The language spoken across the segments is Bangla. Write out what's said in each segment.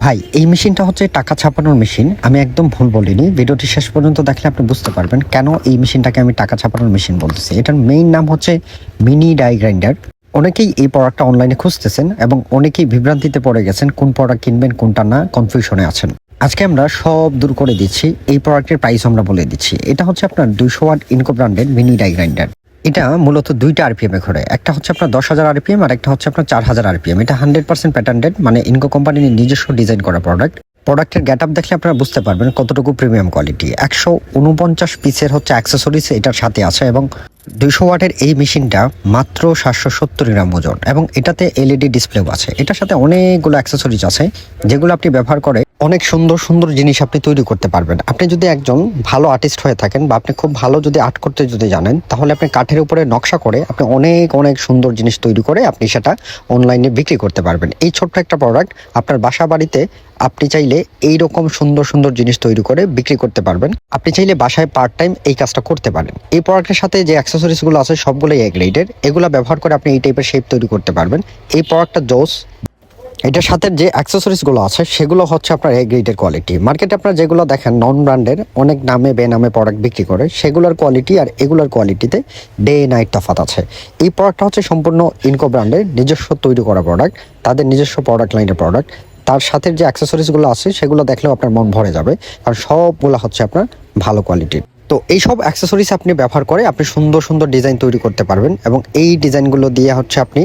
ভাই এই মেশিনটা হচ্ছে টাকা ছাপানোর মেশিন। আমি একদম ভুল বলিনি, ভিডিওটি শেষ পর্যন্ত দেখলে আপনি বুঝতে পারবেন কেন এই মেশিনটাকে আমি টাকা ছাপানোর মেশিন বলতেছি। এটার মেইন নাম হচ্ছে মিনি ডাই গ্রাইন্ডার। অনেকেই এই প্রোডাক্টটা অনলাইনে খুঁজতেছেন এবং অনেকেই বিভ্রান্তিতে পড়ে গেছেন, কোন প্রোডাক্ট কিনবেন কোনটা না, কনফিউশনে আছেন। আজকে আমরা সব দূর করে দিচ্ছি। এই প্রোডাক্টের প্রাইস আমরা বলে দিচ্ছি। এটা হচ্ছে আপনার 200 ওয়াট ইনকো ব্র্যান্ডের মিনি ডাই গ্রাইন্ডার। এটা মূলত দুইটা আরপিএম এ ঘোরে, একটা হচ্ছে আপনার 10,000 আরপিএম আর একটা হচ্ছে আপনার 4,000 আরপিএম। এটা 100% প্যাটেন্টেড, মানে ইনকো কোম্পানির নিজস্ব ডিজাইন করা প্রোডাক্ট। প্রোডাক্টের গেট আপ দেখলে আপনারা বুঝতে পারবেন কতটুকু প্রিমিয়াম কোয়ালিটি। 149 পিসের হচ্ছে অ্যাক্সেসরিজ এটার সাথে আছে এবং 200 ওয়াটের এই মেশিনটা মাত্র 770 গ্রাম ওজন এবং এটাতে এলইডি ডিসপ্লেও আছে। এটার সাথে অনেকগুলো অ্যাক্সেসরিজ আছে যেগুলো আপনি ব্যবহার করে অনেক সুন্দর সুন্দর জিনিস আপনি তৈরি করতে পারবেন। আপনি যদি একজন ভালো আর্টিস্ট হয়ে থাকেন বা আপনি খুব ভালো যদি আর্ট করতে যদি জানেন, তাহলে আপনি কাঠের উপরে নকশা করে আপনি অনেক অনেক সুন্দর জিনিস তৈরি করে আপনি সেটা অনলাইনে বিক্রি করতে পারবেন। এই ছোট্ট একটা প্রোডাক্ট আপনার বাসা বাড়িতে আপনি চাইলে এইরকম সুন্দর সুন্দর জিনিস তৈরি করে বিক্রি করতে পারবেন। আপনি চাইলে বাসায় পার্ট টাইম এই কাজটা করতে পারেন। এই প্রোডাক্টের সাথে যে অ্যাক্সেসরিজগুলো আছে সবগুলোই এ গ্রেডের। এগুলো ব্যবহার করে আপনি এই টাইপের শেপ তৈরি করতে পারবেন। এই প্রোডাক্টটা জোস। এটার সাথে যে অ্যাক্সেসরিজগুলো আছে সেগুলো হচ্ছে আপনার এ গ্রেডের কোয়ালিটি। মার্কেটে আপনারা যেগুলো দেখেন নন ব্র্যান্ডের অনেক নামে বেনামে প্রোডাক্ট বিক্রি করে, সেগুলোর কোয়ালিটি আর এগুলোর কোয়ালিটিতে ডে নাইট তফাৎ আছে। এই প্রোডাক্টটা হচ্ছে সম্পূর্ণ ইনকো ব্র্যান্ডের নিজস্ব তৈরি করা প্রোডাক্ট, তাদের নিজস্ব প্রোডাক্ট লাইনের প্রোডাক্ট। তার সাথে যে অ্যাক্সেসরিজগুলো আছে সেগুলো দেখলেও আপনার মন ভরে যাবে, কারণ সবগুলো হচ্ছে আপনার ভালো কোয়ালিটির। তো এইসব অ্যাক্সেসরিজ আপনি ব্যবহার করে আপনি সুন্দর সুন্দর ডিজাইন তৈরি করতে পারবেন এবং এই ডিজাইনগুলো দিয়ে হচ্ছে আপনি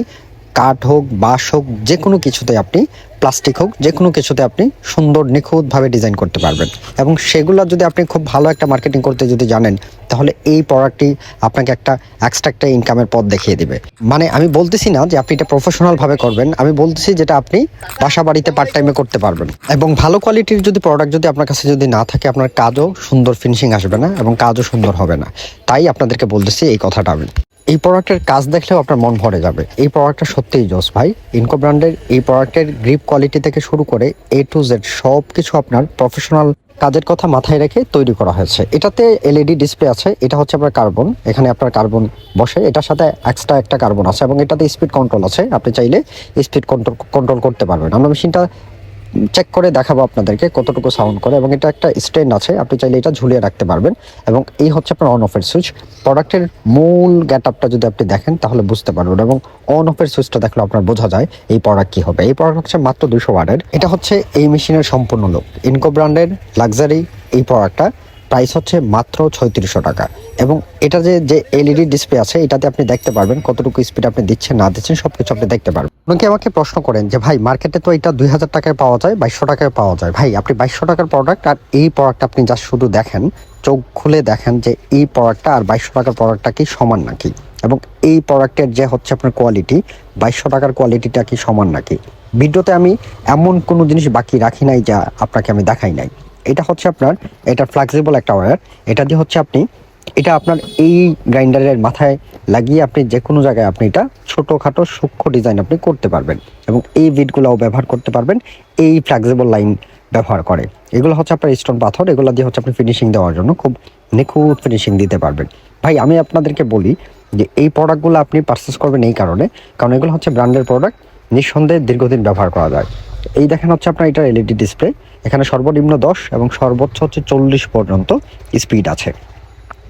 কাঠ হোক, বাঁশ হোক, যে কোনো কিছুতে আপনি, প্লাস্টিক হোক, যে কোনো কিছুতে আপনি সুন্দর নিখুঁতভাবে ডিজাইন করতে পারবেন। এবং সেগুলো যদি আপনি খুব ভালো একটা মার্কেটিং করতে যদি জানেন, তাহলে এই প্রোডাক্টটি আপনাকে একটা এক্সট্রা একটা ইনকামের পথ দেখিয়ে দিবে। মানে আমি বলতেছি না যে আপনি এটা প্রফেশনালভাবে করবেন, আমি বলতেছি যেটা আপনি বাসা বাড়িতে পার্ট টাইমে করতে পারবেন। এবং ভালো কোয়ালিটির যদি প্রোডাক্ট যদি আপনার কাছে যদি না থাকে, আপনার কাজও সুন্দর ফিনিশিং আসবে না এবং কাজও সুন্দর হবে না। তাই আপনাদেরকে বলতেছি এই কথাটা। আমি এই প্রোডাক্টের কাজ দেখলেও আপনার মন ভরে যাবে। এই প্রোডাক্টটা সত্যিই জোস ভাই। ইনকো ব্র্যান্ডের এই প্রোডাক্টের গ্রিপ কোয়ালিটি থেকে শুরু করে এ টু জেড সব কিছু আপনার প্রফেশনাল কাজের কথা মাথায় রেখে তৈরি করা হয়েছে। এটাতে এলইডি ডিসপ্লে আছে, এটা হচ্ছে আপনার কার্বন, এখানে আপনার কার্বন বসে, এটার সাথে এক্সট্রা একটা কার্বন আছে এবং এটাতে স্পিড কন্ট্রোল আছে। আপনি চাইলে স্পিড কন্ট্রোল করতে পারবেন। আমরা মেশিনটা চেক করে দেখাবো আপনাদেরকে কতটুকু সাউন্ড করে। এবং এটা একটা স্ট্যান্ড আছে, আপনি চাইলে এটা ঝুলিয়ে রাখতে পারবেন। এবং এই হচ্ছে আপনার অন অফের সুইচ। প্রোডাক্টের মূল গেট আপটা যদি আপনি দেখেন তাহলে বুঝতে পারবেন এবং অন অফের সুইচটা দেখলে আপনার বোঝা যায় এই প্রোডাক্ট কি হবে। এই প্রোডাক্ট হচ্ছে মাত্র 200 ওয়াটের। এটা হচ্ছে এই মেশিনের সম্পূর্ণ লুক। ইনকো ব্র্যান্ডের লাক্সারি এই প্রোডাক্টটা প্রাইস হচ্ছে মাত্র 3600 টাকা। এবং এটা যে এলইডি ডিসপ্লে আছে, এটাতে আপনি দেখতে পারবেন কতটুকু স্পিড আপনি দিচ্ছেন না দিচ্ছেন সবকিছু আপনি দেখতে পারবেন। অনেকে আমাকে প্রশ্ন করেন যে ভাই মার্কেটে তো এটা 2000 টাকায় পাওয়া যায়, 2200 টাকায় পাওয়া যায়। ভাই আপনি 2200 টাকার প্রোডাক্ট আর এই প্রোডাক্ট আপনি যা শুধু দেখেন, চোখ খুলে দেখেন যে এই প্রোডাক্টটা আর 2200 টাকার প্রোডাক্টটা কি সমান নাকি, এবং এই প্রোডাক্টের যে হচ্ছে আপনার কোয়ালিটি 2200 টাকার কোয়ালিটিটা কি সমান নাকি। ভিডিওতে আমি এমন কোনো জিনিস বাকি রাখি নাই যা আপনাকে আমি দেখাই নাই। এটা হচ্ছে আপনার, এটা ফ্লেক্সিবল একটা ওয়্যার। এটা দিয়ে হচ্ছে আপনি, এটা আপনার এই গ্রাইন্ডারের মাথায় লাগিয়ে আপনি যে কোনো জায়গায় আপনি এটা ছোটোখাটো সূক্ষ্ম ডিজাইন আপনি করতে পারবেন এবং এই বিটগুলোও ব্যবহার করতে পারবেন এই ফ্লেক্সিবল লাইন ব্যবহার করে। এগুলো হচ্ছে আপনার স্টোন পাথর, এগুলো দিয়ে হচ্ছে আপনি ফিনিশিং দেওয়ার জন্য খুব নিখুঁত ফিনিশিং দিতে পারবেন। ভাই আমি আপনাদেরকে বলি যে এই প্রোডাক্টগুলো আপনি পারচেস করবেন এই কারণে, কারণ এগুলো হচ্ছে ব্র্যান্ডের প্রোডাক্ট, নিঃসন্দেহে দীর্ঘদিন ব্যবহার করা যায়। এই দেখেন হচ্ছে আপনার এটার এলইডি ডিসপ্লে, এখানে সর্বনিম্ন 10 এবং সর্বোচ্চ হচ্ছে 40 পর্যন্ত স্পিড আছে।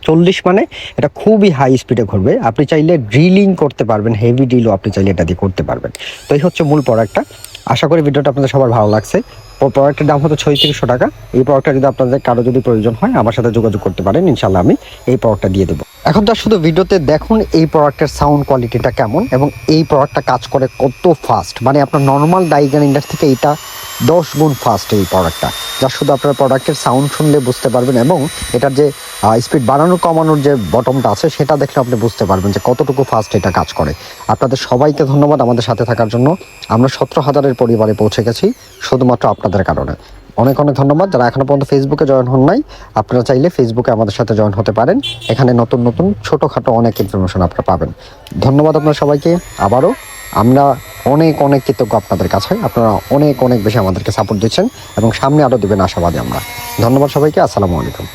40 মানে এটা খুবই হাই স্পিডে ঘুরবে। আপনি চাইলে ড্রিলিং করতে পারবেন, হেভি ড্রিলও আপনি চাইলে এটা দিয়ে করতে পারবেন। তো এই হচ্ছে মূল প্রোডাক্টটা। আশা করি ভিডিওটা আপনাদের সবার ভালো লাগছে। প্রোডাক্টের দাম হচ্ছে 3600 টাকা। এই প্রোডাক্টটা যদি আপনাদের কারো যদি প্রয়োজন হয় আমার সাথে যোগাযোগ করতে পারেন, ইনশাল্লাহ আমি এই প্রোডাক্টটা দিয়ে দেবো। এখন তো শুধু ভিডিওতে দেখুন এই প্রোডাক্টের সাউন্ড কোয়ালিটিটা কেমন এবং এই প্রোডাক্টটা কাজ করে কত ফাস্ট। মানে আপনার নর্মাল ডাই গ্রাইন্ডার থেকে এটা 10 গুণ ফাস্ট এই প্রোডাক্টটা, যা শুধু আপনার প্রোডাক্টের সাউন্ড শুনলে বুঝতে পারবেন। এবং এটার যে স্পিড বাড়ানো কমানোর যে বটমটা আছে সেটা দেখলে আপনি বুঝতে পারবেন যে কতটুকু ফাস্ট এটা কাজ করে। আপনাদের সবাইকে ধন্যবাদ আমাদের সাথে থাকার জন্য। আমরা 17,000-এর পরিবারে পৌঁছে গেছি শুধুমাত্র আপনাদের কারণে। অনেক অনেক ধন্যবাদ। যারা এখনো পর্যন্ত ফেসবুকে জয়েন হন নাই, আপনারা চাইলে ফেসবুকে আমাদের সাথে জয়েন হতে পারেন। এখানে নতুন নতুন ছোটোখাটো অনেক ইনফরমেশন আপনারা পাবেন। ধন্যবাদ আপনার সবাইকে। আবারও আমরা অনেক অনেক কৃতজ্ঞ আপনাদের কাছে। আপনারা অনেক অনেক বেশি আমাদেরকে সাপোর্ট দিচ্ছেন এবং সামনে আরও দেবেন আশাবাদী আমরা। ধন্যবাদ সবাইকে। আসসালামু আলাইকুম।